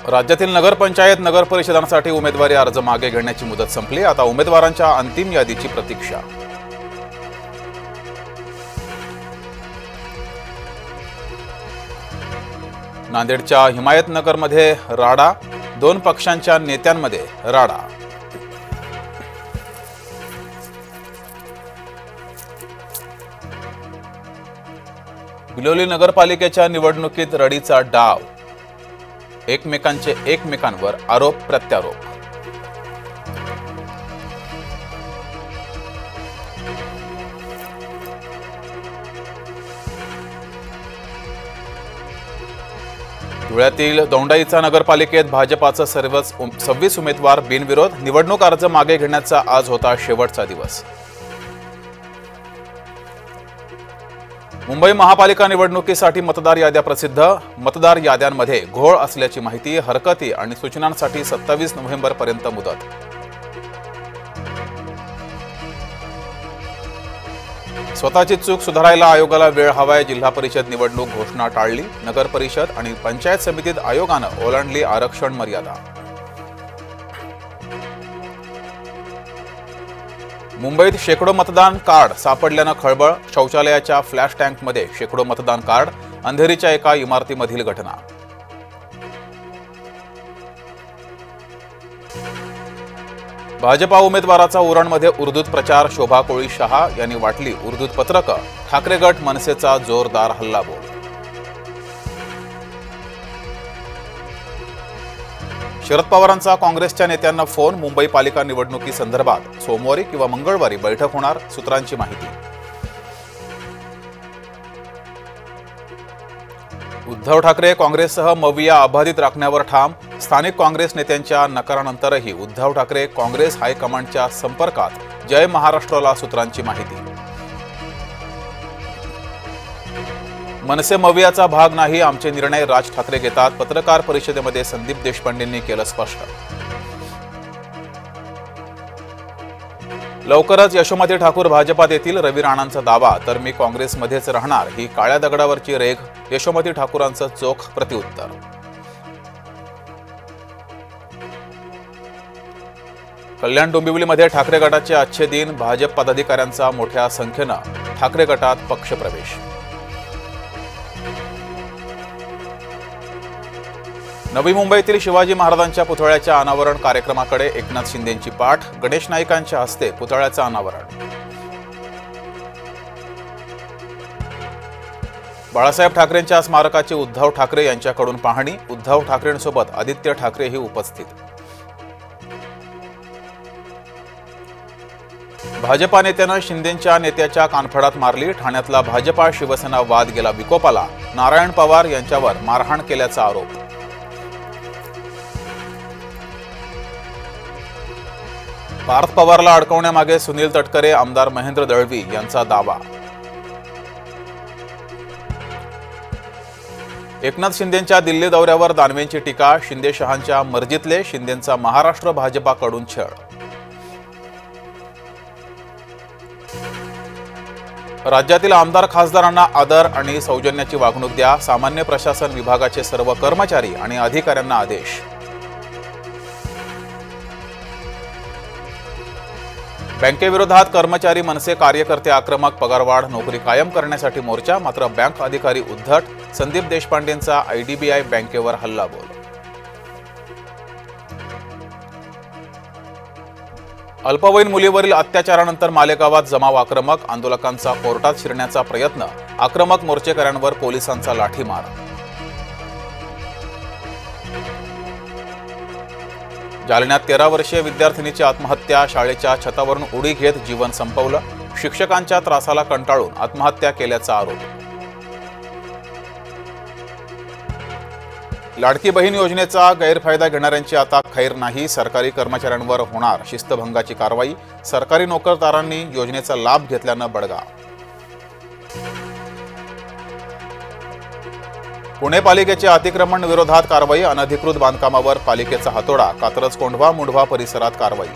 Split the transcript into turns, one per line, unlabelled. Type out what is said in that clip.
राज्यातील नगरपंचायत नगर परिषदांसाठी उमेदवारी अर्ज मागे घेण्याची मुदत संपली। आता उमेदवारांच्या अंतिम यादीची प्रतीक्षा। नांदेडच्या हिमायतनगरमध्ये राडा, दोन पक्षांच्या नेत्यांमध्ये राडा। बिलोली नगरपालिकेच्या निवडणुकीत रडीचा डाव, एकमेकांवर आरोप प्रत्यारोप। धुळ्यातील दोंडाईचा नगरपालिकेत भाजपाचा 26 उमेदवार बिनविरोध। निवडणूक अर्ज मागे घेण्याचा आज होता शेवटचा दिवस। मुंबई महापालिका निवडणुकीसाठी मतदार याद्या प्रसिद्ध। मतदार याद्यांमध्ये घोळ असल्याची माहिती। हरकती आणि सूचनांसाठी 27 नोव्हेंबरपर्यंत मुदत। स्वतःची चूक सुधारायला आयोगाला वेळ हवाय। जिल्हा परिषद निवडणूक घोषणा टाळली। नगर परिषद आणि पंचायत समितीत आयोगानं ओलांडली आरक्षण मर्यादा। मुंबईत शेकडो मतदान कार्ड सापडल्यानं खळबळ। शौचालयाच्या फ्लॅश टँकमध्ये शेकडो मतदान कार्ड। अंधेरीच्या एका इमारतीमधील घटना। भाजपा उमेदवाराचा उरणमध्ये उर्दूत प्रचार। शोभा कोळी शहा यांनी वाटली उर्दूत पत्रकं। ठाकरे गट मनसेचा जोरदार हल्लाबोल। शरद पवारांचा काँग्रेसच्या नेत्यांना फोन। मुंबई पालिका निवडणुकीसंदर्भात सोमवारी किंवा मंगळवारी बैठक होणार, सूत्रांची माहिती। उद्धव ठाकरे काँग्रेससह मविया अबाधित राखण्यावर ठाम। स्थानिक काँग्रेस नेत्यांच्या नकारानंतरही उद्धव ठाकरे काँग्रेस हायकमांडच्या संपर्कात। जय महाराष्ट्रला सूत्रांची माहिती। मनसे मवियाचा भाग नाही, आमचे निर्णय राज ठाकरे घेतात। पत्रकार परिषदेमध्ये संदीप देशपांडेंनी केलं स्पष्ट। लवकरच यशोमती ठाकूर भाजपात येतील, रवी राणांचा दावा। तर मी काँग्रेसमध्येच राहणार, ही काळ्या दगडावरची रेघ। यशोमती ठाकूरांचं चोख प्रत्युत्तर। कल्याण डोंबिवलीमध्ये ठाकरे गटाचे आजचे दिन। भाजप पदाधिकाऱ्यांचा मोठ्या संख्येनं ठाकरे गटात पक्षप्रवेश। नवी मुंबईतील शिवाजी महाराजांच्या पुतळ्याच्या अनावरण कार्यक्रमाकडे एकनाथ शिंदेंची पाठ। गणेश नाईकांच्या हस्ते पुतळ्याचं अनावरण। बाळासाहेब ठाकरेंच्या स्मारकाची उद्धव ठाकरे यांच्याकडून पाहणी। उद्धव ठाकरेंसोबत आदित्य ठाकरेही उपस्थित। भाजपा नेत्यानं शिंदेंच्या नेत्याच्या कानफडात मारली। ठाण्यातला भाजपा शिवसेना वाद गेला विकोपाला। नारायण पवार यांच्यावर मारहाण केल्याचा आरोप। पार्थ पवारला अडकवण्यामागे सुनील तटकरे, आमदार महेंद्र दळवी यांचा दावा। एकनाथ शिंदेंच्या दिल्ली दौऱ्यावर दानवेंची टीका। शिंदे शहांच्या मर्जीतले, शिंदेंचा महाराष्ट्र भाजपाकडून छळ। राज्यातील आमदार खासदारांना आदर आणि सौजन्याची वागणूक द्या। सामान्य प्रशासन विभागाचे सर्व कर्मचारी आणि अधिकाऱ्यांना आदेश। बँकेविरोधात कर्मचारी मनसे कार्यकर्ते आक्रमक। पगारवाढ, नोकरी कायम करण्यासाठी मोर्चा। मात्र बँक अधिकारी उद्धट। संदीप देशपांडेंचा IDBI बँकेवर हल्लाबोल। अल्पवयीन मुलीवरील अत्याचारानंतर मालेगावात जमाव आक्रमक। आंदोलकांचा कोर्टात शिरण्याचा प्रयत्न। आक्रमक मोर्चेकऱ्यांवर पोलिसांचा लाठीमार। जालन्यात 13 वर्षीय विद्यार्थिनीची आत्महत्या। शाळेच्या छतावरून उडी घेत जीवन संपवलं। शिक्षकांच्या त्रासाला कंटाळून आत्महत्या केल्याचा आरोप। लाडकी बहीण योजनेचा गैरफायदा घेणाऱ्यांची आता खैर नाही। सरकारी कर्मचाऱ्यांवर होणार शिस्तभंगाची कारवाई। सरकारी नोकरदारांनी योजनेचा लाभ घेतल्यानं बडगा। पुणे पालिकेच्या अतिक्रमण विरोधात कारवाई। अनधिकृत बांधकामावर पालिकेचा हातोडा। कात्रज कोंढवा मुंढवा परिसरात कारवाई।